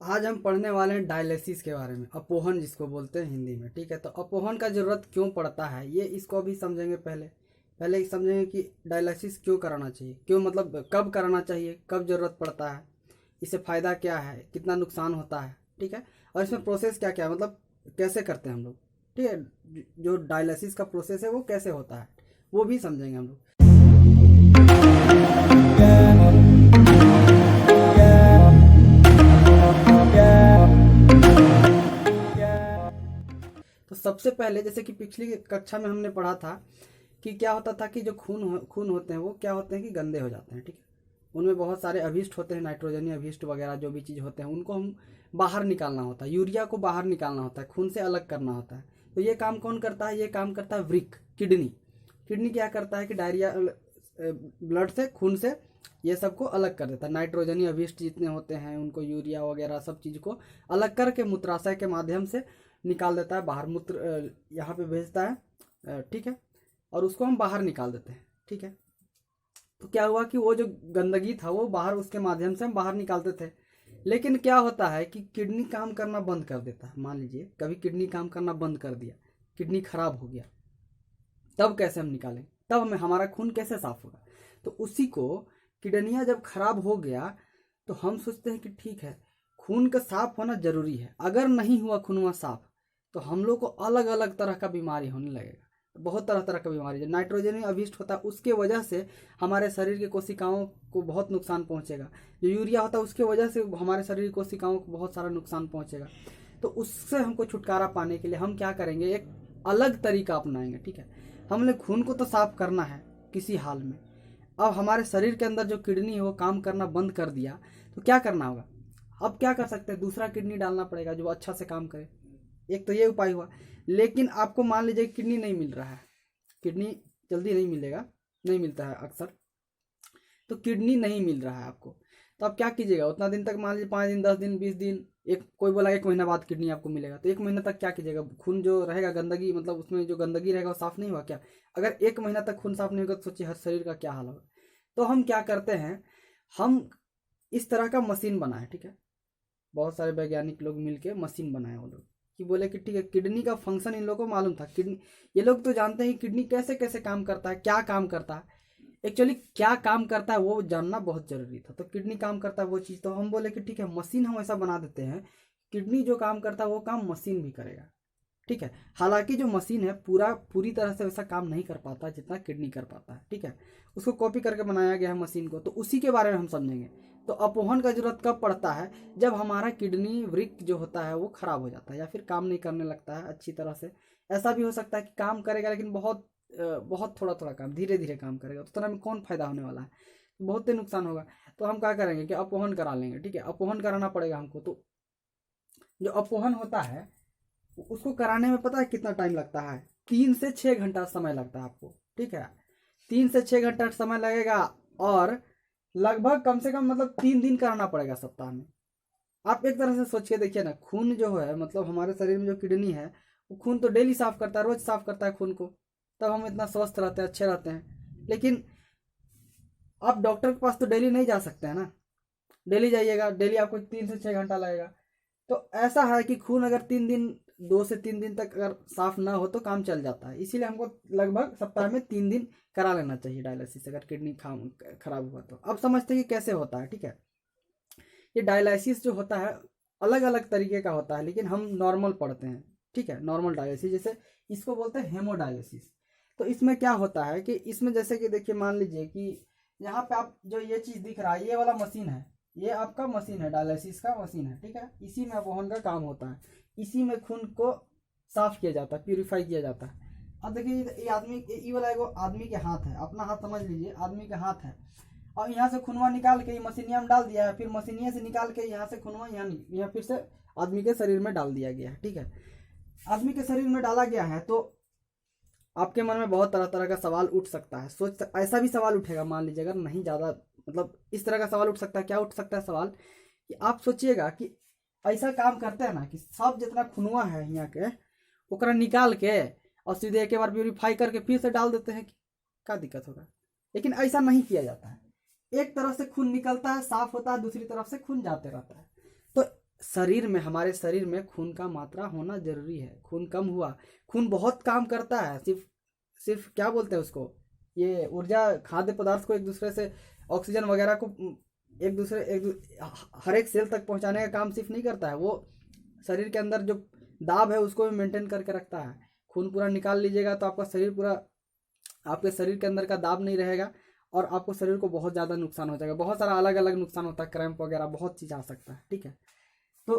आज हम पढ़ने वाले हैं डायलिसिस के बारे में, अपोहन जिसको बोलते हैं हिंदी में। ठीक है, तो अपोहन का ज़रूरत क्यों पड़ता है ये इसको भी समझेंगे। पहले समझेंगे कि डायलिसिस क्यों कराना चाहिए, क्यों मतलब कब कराना चाहिए, कब ज़रूरत पड़ता है, इससे फ़ायदा क्या है, कितना नुकसान होता है। ठीक है, और इसमें प्रोसेस क्या क्या है, मतलब कैसे करते हैं हम लोग। ठीक है, जो डायलिसिस का प्रोसेस है वो कैसे होता है वो भी समझेंगे हम लोग। तो सबसे पहले जैसे कि पिछली कक्षा में हमने पढ़ा था कि क्या होता था कि जो खून होते हैं वो क्या होते हैं कि गंदे हो जाते हैं। ठीक है, उनमें बहुत सारे अभिष्ट होते हैं, नाइट्रोजनी अभिष्ट वगैरह जो भी चीज़ होते हैं उनको हम बाहर निकालना होता है, यूरिया को बाहर निकालना होता है, खून से अलग करना होता है। तो ये काम कौन करता है, ये काम करता है वृक्क, किडनी। किडनी क्या करता है कि डायरिया ब्लड से, खून से ये सबको अलग कर देता है। नाइट्रोजनी अभिष्ट जितने होते हैं उनको, यूरिया वगैरह सब चीज़ को अलग करके मूत्राशय के माध्यम से निकाल देता है बाहर, मूत्र यहाँ पे भेजता है। ठीक है, और उसको हम बाहर निकाल देते हैं। ठीक है, तो क्या हुआ कि वो जो गंदगी था वो बाहर उसके माध्यम से हम बाहर निकालते थे। लेकिन क्या होता है कि किडनी काम करना बंद कर देता है। मान लीजिए कभी किडनी काम करना बंद कर दिया, किडनी खराब हो गया, तब कैसे हम निकालें, तब हमें हमारा खून कैसे साफ होगा। तो उसी को किडनियाँ जब खराब हो गया तो हम सोचते हैं कि ठीक है, खून का साफ होना जरूरी है। अगर नहीं हुआ खून साफ तो हम लोग को अलग अलग तरह का बीमारी होने लगेगा। बहुत तरह तरह का बीमारी जो नाइट्रोजन अभिष्ट होता है उसके वजह से हमारे शरीर की कोशिकाओं को बहुत नुकसान पहुंचेगा। जो यूरिया होता है उसके वजह से हमारे शरीर की कोशिकाओं को बहुत सारा नुकसान पहुंचेगा। तो उससे हमको छुटकारा पाने के लिए हम क्या करेंगे, एक अलग तरीका अपनाएंगे। ठीक है, हमने खून को तो साफ करना है किसी हाल में। अब हमारे शरीर के अंदर जो किडनी है वो काम करना बंद कर दिया तो क्या करना होगा। अब क्या कर सकते हैं, दूसरा किडनी डालना पड़ेगा जो अच्छा से काम करे। एक तो ये उपाय हुआ। लेकिन आपको मान लीजिए किडनी नहीं मिल रहा है, किडनी जल्दी नहीं मिलेगा, नहीं मिलता है अक्सर। तो किडनी नहीं मिल रहा है आपको, तो आप क्या कीजिएगा उतना दिन तक, मान लीजिए 5 दिन 10 दिन 20 दिन, एक कोई बोला 1 महीना बाद किडनी आपको मिलेगा, तो 1 महीना तक क्या कीजिएगा, खून जो रहेगा गंदगी, मतलब उसमें जो गंदगी रहेगा वो साफ नहीं हुआ क्या। अगर 1 महीना तक खून साफ नहीं होगा तो सोचिए हर शरीर का क्या हाल होगा। तो हम क्या करते हैं, हम इस तरह का मशीन बनाए। ठीक है, बहुत सारे वैज्ञानिक लोग मिलके मशीन बनाए वो लोग, कि बोले कि ठीक है किडनी का फंक्शन इन लोगों को मालूम था। किडनी, ये लोग तो जानते हैं किडनी कैसे कैसे काम करता है, क्या काम करता है, एक्चुअली क्या काम करता है वो जानना बहुत जरूरी था। तो किडनी काम करता है वो चीज़, तो हम बोले कि ठीक है मशीन हम ऐसा बना देते हैं, किडनी जो काम करता है वो काम मशीन भी करेगा। ठीक है, हालांकि जो मशीन है पूरी तरह से वैसा काम नहीं कर पाता जितना किडनी कर पाता है। ठीक है, उसको कॉपी करके बनाया गया है मशीन को, तो उसी के बारे में हम समझेंगे। तो अपोहन का जरूरत कब पड़ता है, जब हमारा किडनी वृक्क जो होता है वो खराब हो जाता है या फिर काम नहीं करने लगता है अच्छी तरह से। ऐसा भी हो सकता है कि काम करेगा लेकिन बहुत थोड़ा थोड़ा काम, धीरे धीरे काम करेगा, तो तरह में कौन फायदा होने वाला है, बहुत ही नुकसान होगा। तो हम क्या करेंगे कि अपोहन करा लेंगे। ठीक है, अपोहन कराना पड़ेगा हमको। तो जो अपोहन होता है उसको कराने में पता है कितना टाइम लगता है, 3 से 6 घंटा समय लगता है आपको। ठीक है, 3 से 6 घंटा समय लगेगा, और लगभग कम से कम मतलब 3 दिन कराना पड़ेगा सप्ताह में। आप एक तरह से सोच के देखिए ना, खून जो है मतलब हमारे शरीर में जो किडनी है वो खून तो डेली साफ करता है, रोज साफ करता है खून को, तब हम इतना स्वस्थ रहते हैं, अच्छे रहते हैं। लेकिन आप डॉक्टर के पास तो डेली नहीं जा सकते हैं ना, डेली जाइएगा, डेली आपको 3 से 6 घंटा लगेगा। तो ऐसा है कि खून अगर 3 दिन, 2 से 3 दिन तक अगर साफ ना हो तो काम चल जाता है। इसीलिए हमको लगभग सप्ताह में 3 दिन करा लेना चाहिए डायलिसिस, अगर किडनी खराब हुआ तो। अब समझते हैं कि कैसे होता है। ठीक है, ये डायलिसिस जो होता है अलग अलग तरीके का होता है, लेकिन हम नॉर्मल पढ़ते हैं। ठीक है, नॉर्मल डायलिसिस, जैसे इसको बोलते हैं हेमोडायलिसिस। तो इसमें क्या होता है कि इसमें जैसे कि देखिए, मान लीजिए कि यहाँ पे आप जो ये चीज़ दिख रहा है, ये वाला मशीन है, ये आपका मशीन है, डायलिसिस का मशीन है। ठीक है, इसी में अपोहन का काम होता है, इसी में खून को साफ किया जाता है, प्यूरिफाई किया जाता है। अब देखिए ये आदमी, ये वाला एगो आदमी के हाथ है, अपना हाथ समझ लीजिए, आदमी के हाथ है, और यहाँ से खूनवा निकाल के मशीनिया में डाल दिया है, फिर मशीनिया से निकाल के यहाँ से खूनवा यहाँ फिर से आदमी के शरीर में डाल दिया गया है। ठीक है, आदमी के शरीर में डाला गया है, तो आपके मन में बहुत तरह तरह का सवाल उठ सकता है। ऐसा भी सवाल उठेगा, मान लीजिए अगर नहीं ज़्यादा, मतलब इस तरह का सवाल उठ सकता है। क्या उठ सकता है सवाल, कि आप सोचिएगा कि ऐसा काम करते हैं ना कि सब जितना खूनवा है यहाँ के ओकरा निकाल के और सीधे एक बार प्यूरिफाई करके फिर से डाल देते हैं, क्या दिक्कत होगा। लेकिन ऐसा नहीं किया जाता है, एक तरफ से खून निकलता है, साफ होता है, दूसरी तरफ से खून जाते रहता है। तो शरीर में, हमारे शरीर में खून का मात्रा होना जरूरी है। खून कम हुआ, खून बहुत काम करता है, सिर्फ सिर्फ क्या बोलते हैं उसको, ये ऊर्जा, खाद्य पदार्थ को एक दूसरे से, ऑक्सीजन वगैरह को हर एक सेल तक पहुंचाने का काम सिर्फ नहीं करता है, वो शरीर के अंदर जो दाब है उसको भी मेंटेन करके रखता है। खून पूरा निकाल लीजिएगा तो आपका शरीर पूरा, आपके शरीर के अंदर का दाब नहीं रहेगा और आपको शरीर को बहुत ज़्यादा नुकसान हो जाएगा, बहुत सारा अलग अलग नुकसान होता है, क्रैम्प वगैरह बहुत चीज़ आ सकता है, ठीक है। तो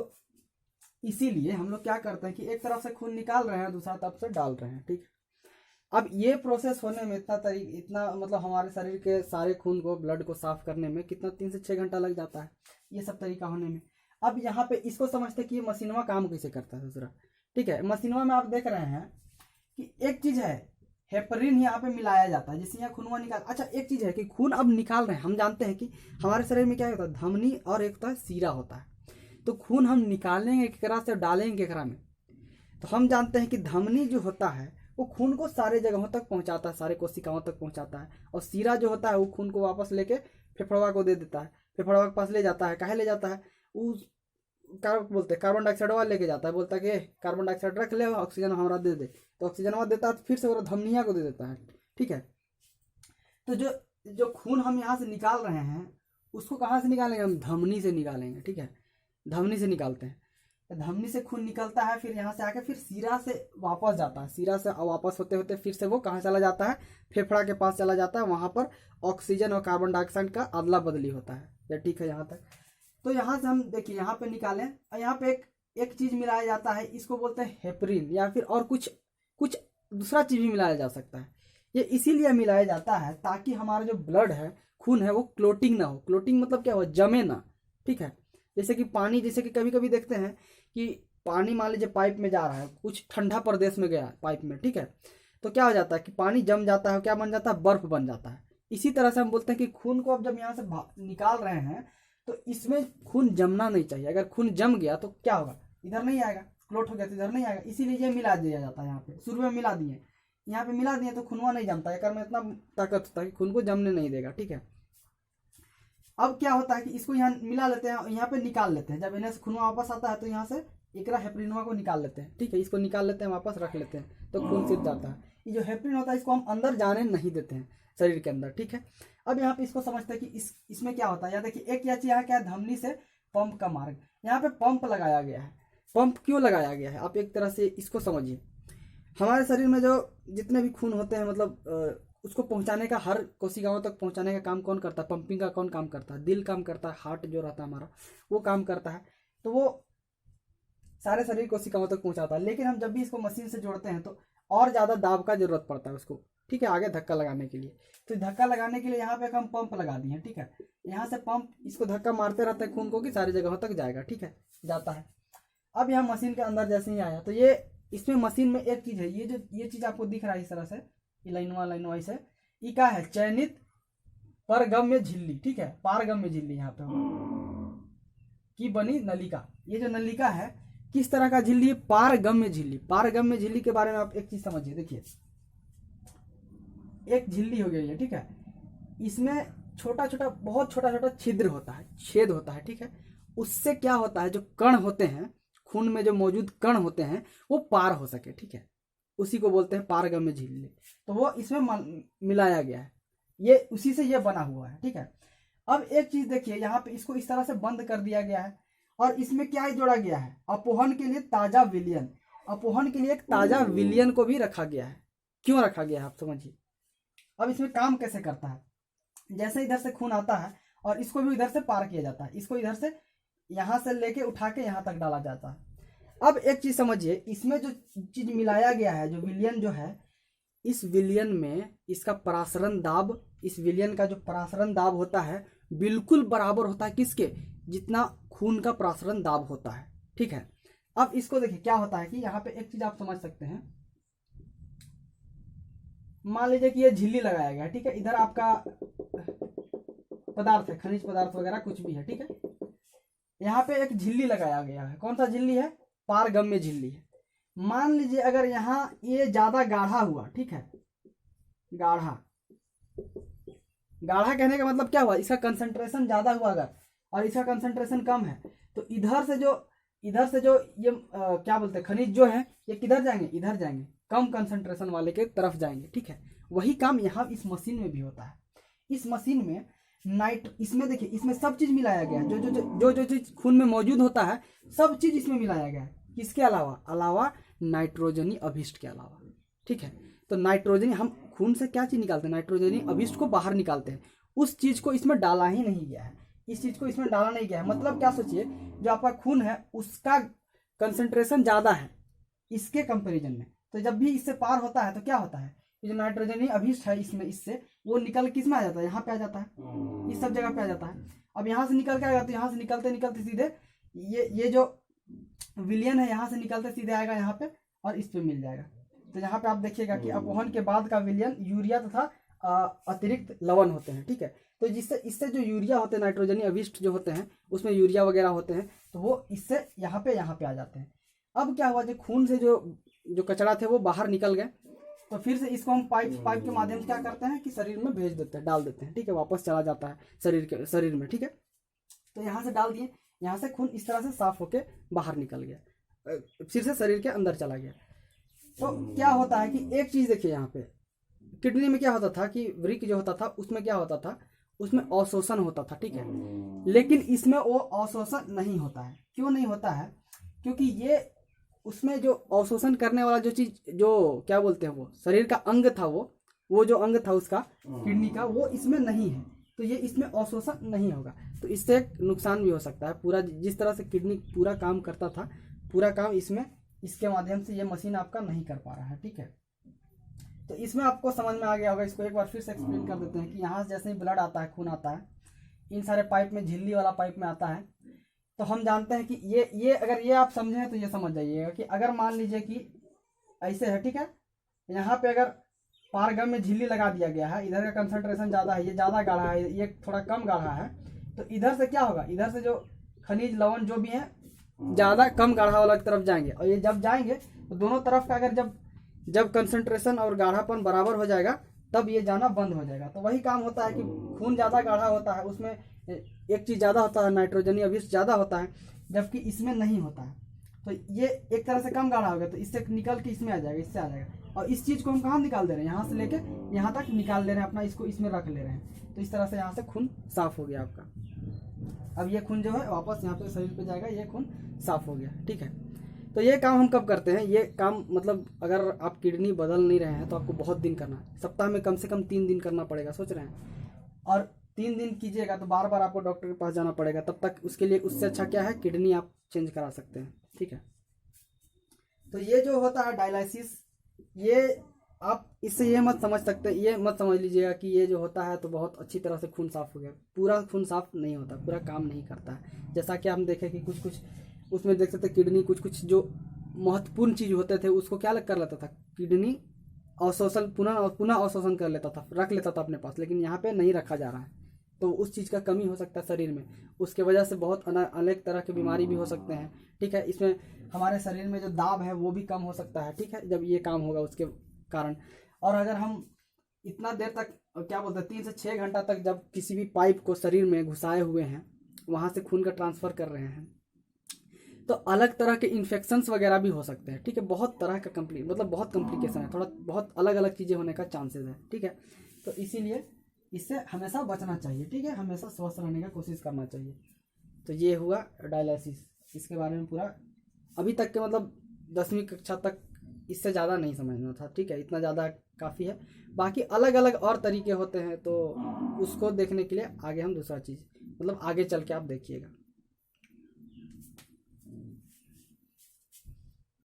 इसीलिए हम लोग क्या करते हैं कि एक तरफ से खून निकाल रहे हैं, दूसरा तरफ से डाल रहे हैं, ठीक है। अब ये प्रोसेस होने में इतना मतलब हमारे शरीर के सारे खून को, ब्लड को साफ करने में कितना 3 से 6 घंटा लग जाता है, ये सब तरीका होने में। अब यहाँ पे इसको समझते कि ये मशीनवा काम कैसे करता है दूसरा, ठीक है। मशीनवा में आप देख रहे हैं कि एक चीज़ है, हेपरिन यहाँ पे मिलाया जाता है जिससे यहाँ खूनवा निकाल। अच्छा, एक चीज़ है कि खून अब निकाल रहे हैं, हम जानते हैं कि हमारे शरीर में क्या होता है, धमनी और एक होता है सीरा होता है। तो खून हम निकालेंगे केकरा से, डालेंगे केकरा में, तो हम जानते हैं कि धमनी जो होता है वो खून को सारे जगहों तक पहुंचाता है, सारे कोशिकाओं तक पहुंचाता है, और सीरा जो होता है वो खून को वापस लेके फेफड़वा को दे देता है, फेफड़वा के पास ले जाता है, काहे ले जाता है, उस बोलते हैं कार्बन डाइऑक्साइड वाला लेके जाता है, बोलता है कि कार्बन डाइऑक्साइड रख ले, ऑक्सीजन हमारा दे दे, तो ऑक्सीजन वहाँ देता है, फिर से वो धमनिया को दे देता है, ठीक है। तो जो जो खून हम यहाँ से निकाल रहे हैं उसको कहाँ से निकालेंगे, हम धमनी से निकालेंगे, ठीक है। धमनी से निकालते हैं, धमनी से खून निकलता है, फिर यहाँ से आके फिर सीरा से वापस जाता है, सीरा से वापस होते होते फिर से वो कहाँ चला जाता है, फेफड़ा के पास चला जाता है, वहाँ पर ऑक्सीजन और कार्बन डाइऑक्साइड का अदला बदली होता है, या ठीक है यहाँ तक। तो यहाँ से हम देखिए यहाँ पे निकालें, और यहाँ पे एक चीज़ मिलाया जाता है, इसको बोलते हैं हेपरिन, या फिर और कुछ दूसरा चीज़ भी मिलाया जा सकता है। ये इसीलिए मिलाया जाता है ताकि हमारा जो ब्लड है, खून है, वो क्लोटिंग ना हो। क्लोटिंग मतलब क्या हो, जमे ना, ठीक है। जैसे कि पानी, जैसे कि कभी कभी देखते हैं कि पानी मान लीजिए पाइप में जा रहा है, कुछ ठंडा प्रदेश में गया पाइप में, ठीक है, तो क्या हो जाता है कि पानी जम जाता है, क्या बन जाता है, बर्फ बन जाता है। इसी तरह से हम बोलते हैं कि खून को अब जब यहाँ से निकाल रहे हैं तो इसमें खून जमना नहीं चाहिए। अगर खून जम गया तो क्या होगा, इधर नहीं आएगा, क्लोट हो गया तो इधर नहीं आएगा, इसीलिए ये मिला दिया जाता है। यहाँ पे शुरू में मिला दिए, यहाँ पे मिला दिए तो खूनवा नहीं जमता है, में इतना ताकत होता है कि खून को जमने नहीं देगा, ठीक है। अब क्या होता है कि इसको यहाँ मिला लेते हैं, यहाँ पे निकाल लेते हैं, जब इन्हें से खूनवा वापस आता है तो यहाँ से एकरा हेपरिनवा को निकाल लेते हैं, ठीक है। इसको निकाल लेते हैं, वापस रख लेते हैं, तो खून सिर्फ जाता है। ये जो हेपरिन होता है इसको हम अंदर जाने नहीं देते हैं शरीर के अंदर, ठीक है। अब यहाँ पे इसको समझते हैं कि इसमें क्या होता है। यहाँ देखिए एक चीज यहाँ क्या है, धमनी से पंप का मार्ग, यहाँ पे पंप लगाया गया है। पंप क्यों लगाया गया है, आप एक तरह से इसको समझिए। हमारे शरीर में जो जितने भी खून होते हैं, मतलब उसको पहुंचाने का, हर कोशिकाओं तक पहुंचाने का काम कौन करता है, पंपिंग का कौन काम करता है, दिल काम करता है, हार्ट जो रहता है हमारा वो काम करता है। तो वो सारे शरीर कोशिकाओं तक पहुंचाता है। लेकिन हम जब भी इसको मशीन से जोड़ते हैं तो और ज़्यादा दाब का जरूरत पड़ता है उसको, ठीक है, आगे धक्का लगाने के लिए। तो धक्का लगाने के लिए यहाँ पे हम पंप लगा दिए हैं, ठीक है। यहाँ से पंप इसको धक्का मारते रहते हैं खून को कि सारी जगहों तक जाएगा, ठीक है, जाता है। अब यहाँ मशीन के अंदर जैसे ही आया तो ये इसमें मशीन में एक चीज़ है, ये चीज़ आपको दिख रहा है इस तरह से, लाइनवा से, ये क्या है, चयनित पारगम्य झिल्ली, ठीक है, पारगम्य झिल्ली यहाँ पे की बनी नलिका। ये जो नलिका है किस तरह का झिल्ली है, पारगम्य झिल्ली। पारगम्य झिल्ली के बारे में आप एक चीज समझिए, देखिए एक झिल्ली हो गई है, ठीक है, इसमें छोटा छोटा, बहुत छोटा छोटा छिद्र होता है, छेद होता है, ठीक है। उससे क्या होता है, जो कण होते हैं खून में, जो मौजूद कण होते हैं वो पार हो सके, ठीक है, उसी को बोलते हैं पारगम्य झिल्ली। तो वो इसमें मिलाया गया है, ये उसी से ये बना हुआ है, ठीक है। अब एक चीज देखिए, यहाँ पे इसको इस तरह से बंद कर दिया गया है, और इसमें क्या जोड़ा गया है, अपोहन के लिए ताजा विलियन। अपोहन के लिए एक ताजा विलियन को भी रखा गया है। क्यों रखा गया है आप समझिए। अब इसमें काम कैसे करता है, जैसे इधर से खून आता है और इसको भी इधर से पार किया जाता है, इसको इधर से यहाँ से लेके उठा के यहाँ तक डाला जाता है। अब एक चीज समझिए, इसमें जो चीज मिलाया गया है, जो विलियन जो है, इस विलियन में इसका परासरण दाब, इस विलियन का जो परासरण दाब होता है बिल्कुल बराबर होता है किसके, जितना खून का परासरण दाब होता है, ठीक है। अब इसको देखिए क्या होता है कि यहाँ पे एक चीज आप समझ सकते हैं, मान लीजिए कि ये झिल्ली लगाया गया है, ठीक है, इधर आपका पदार्थ है, खनिज पदार्थ वगैरह कुछ भी है, ठीक है। यहाँ पे एक झिल्ली लगाया गया है, कौन सा झिल्ली है, पारगम्य झिल्ली है। मान लीजिए अगर यहाँ ये ज्यादा गाढ़ा हुआ, ठीक है, गाढ़ा कहने का मतलब क्या हुआ, इसका कंसंट्रेशन ज्यादा हुआ अगर, और इसका कंसंट्रेशन कम है, तो इधर से जो इधर से जो ये क्या बोलते हैं खनिज जो है ये किधर जाएंगे, इधर जाएंगे, कम कंसंट्रेशन वाले के तरफ जाएंगे, ठीक है। वही काम यहाँ इस मशीन में भी होता है। इस मशीन में इसमें देखिए, इसमें सब चीज मिलाया गया है, जो चीज खून में मौजूद होता है सब चीज इसमें मिलाया गया है। किसके अलावा नाइट्रोजनी अभिष्ट के अलावा, ठीक है। तो नाइट्रोजनी, हम खून से क्या चीज निकालते हैं, नाइट्रोजनी अभिष्ट को बाहर निकालते हैं। उस चीज को इसमें डाला ही नहीं गया है, इस चीज को इसमें डाला नहीं गया है। मतलब क्या सोचिए, जो आपका खून है उसका कंसंट्रेशन ज्यादा है इसके कंपैरिजन में, तो जब भी इससे पार होता है तो क्या होता है, जो नाइट्रोजनी अभिष्ट है इसमें, इससे वो निकल किस में आ जाता है, यहाँ पे आ जाता है, इस सब जगह पे आ जाता है। अब यहाँ से निकल के आएगा तो यहाँ से निकलते निकलते सीधे ये जो विलियन है यहाँ से निकलते सीधे आएगा यहाँ पे और इस पे मिल जाएगा। तो यहाँ पे आप देखिएगा कि अपवहन के बाद का विलियन यूरिया तथा अतिरिक्त लवण होते हैं, ठीक है। तो जिससे इससे जो यूरिया होते हैं, नाइट्रोजनी अभिष्ट जो होते हैं उसमें यूरिया वगैरह होते हैं, तो वो इससे यहाँ पे आ जाते हैं। अब क्या हुआ, जो खून से जो कचरा थे वो बाहर निकल गए, तो फिर से इसको हम पाइप के माध्यम से क्या करते हैं कि शरीर में भेज देते हैं, डाल देते हैं, ठीक है। वापस चला जाता है शरीर में, ठीक है। तो यहाँ से डाल दिए, यहाँ से खून इस तरह से साफ होके बाहर निकल गया, फिर से शरीर के अंदर चला गया। तो क्या होता है कि एक चीज देखिए, यहाँ पे किडनी में क्या होता था कि वृक्क जो होता था उसमें क्या होता था, उसमें अवशोषण होता था, ठीक है। लेकिन इसमें वो अवशोषण नहीं होता है। क्यों नहीं होता है, क्योंकि ये उसमें जो अवशोषण करने वाला जो चीज, जो क्या बोलते हैं, वो शरीर का अंग था, वो जो अंग था उसका किडनी का, वो इसमें नहीं है, तो ये इसमें अवशोषण नहीं होगा। तो इससे एक नुकसान भी हो सकता है। पूरा जिस तरह से किडनी पूरा काम करता था, पूरा काम इसके माध्यम से ये मशीन आपका नहीं कर पा रहा है, ठीक है। तो इसमें आपको समझ में आ गया होगा। इसको एक बार फिर से एक्सप्लेन कर देते हैं कि यहाँ से जैसे ही ब्लड आता है, खून आता है, इन सारे पाइप में, झिल्ली वाला पाइप में आता है, तो हम जानते हैं कि ये अगर ये आप समझें तो ये समझ जाइएगा कि अगर मान लीजिए कि ऐसे है, ठीक है, यहाँ पे अगर पारगम में झिल्ली लगा दिया गया है, इधर का कंसंट्रेशन ज़्यादा है, ये ज़्यादा गाढ़ा है, ये थोड़ा कम गाढ़ा है, तो इधर से क्या होगा, इधर से जो खनिज लवण जो भी है ज़्यादा कम गाढ़ा वाला की तरफ जाएंगे, और ये जब जाएंगे तो दोनों तरफ का अगर जब कंसंट्रेशन और गाढ़ापन बराबर हो जाएगा तब ये जाना बंद हो जाएगा। तो वही काम होता है कि खून ज़्यादा गाढ़ा होता है, उसमें एक चीज़ ज़्यादा होता है, नाइट्रोजनी अभिष्ट ज़्यादा होता है, जबकि इसमें नहीं होता है। तो ये एक तरह से कम गाढ़ा होगा, तो इससे निकल के इसमें आ जाएगा, इससे आ जाएगा। और इस चीज़ को हम कहाँ निकाल दे रहे हैं, यहाँ से लेके यहाँ तक निकाल दे रहे हैं अपना, इसको इसमें रख ले रहे हैं। तो इस तरह से यहाँ से खून साफ हो गया आपका। अब ये खून जो है वापस यहाँ पे शरीर पे जाएगा, ये खून साफ हो गया, ठीक है। तो ये काम हम कब करते हैं, ये काम मतलब अगर आप किडनी बदल नहीं रहे हैं तो आपको बहुत दिन करना है, सप्ताह में कम से कम 3 दिन करना पड़ेगा, सोच रहे हैं। और 3 दिन कीजिएगा तो बार बार आपको डॉक्टर के पास जाना पड़ेगा, तब तक उसके लिए उससे अच्छा क्या है, किडनी आप चेंज करा सकते हैं, ठीक है। तो ये जो होता है डायलिसिस, ये आप इससे ये मत समझ सकते, ये मत समझ लीजिएगा कि ये जो होता है तो बहुत अच्छी तरह से खून साफ हो गया। पूरा खून साफ नहीं होता, पूरा काम नहीं करता है। जैसा कि हम देखें कि कुछ उसमें देख सकते किडनी कुछ जो महत्वपूर्ण चीज होते थे उसको क्या कर लेता था, किडनी अवशोषण पुनः अवशोषण कर लेता था, रख लेता था अपने पास, लेकिन यहाँ पे नहीं रखा जा रहा है। तो उस चीज़ का कमी हो सकता है शरीर में, उसके वजह से बहुत अनेक तरह की बीमारी भी हो सकते हैं, ठीक है। इसमें हमारे शरीर में जो दाब है वो भी कम हो सकता है, ठीक है, जब ये काम होगा उसके कारण। और अगर हम इतना देर तक क्या बोलते हैं 3 से 6 घंटा तक जब किसी भी पाइप को शरीर में घुसाए हुए हैं, वहाँ से खून का ट्रांसफ़र कर रहे हैं, तो अलग तरह के इन्फेक्शंस वगैरह भी हो सकते हैं, ठीक है। बहुत तरह का मतलब बहुत कॉम्प्लिकेशन है, थोड़ा बहुत अलग अलग चीज़ें होने का चांसेस है, ठीक है। तो इसीलिए इससे हमेशा बचना चाहिए, ठीक है, हमेशा स्वस्थ रहने का कोशिश करना चाहिए। तो ये हुआ डायलिसिस, इसके बारे में पूरा अभी तक के मतलब 10वीं कक्षा तक इससे ज़्यादा नहीं समझना था, ठीक है, इतना ज़्यादा काफ़ी है। बाकी अलग अलग और तरीके होते हैं, तो उसको देखने के लिए आगे हम दूसरा चीज़ मतलब आगे चल के आप देखिएगा।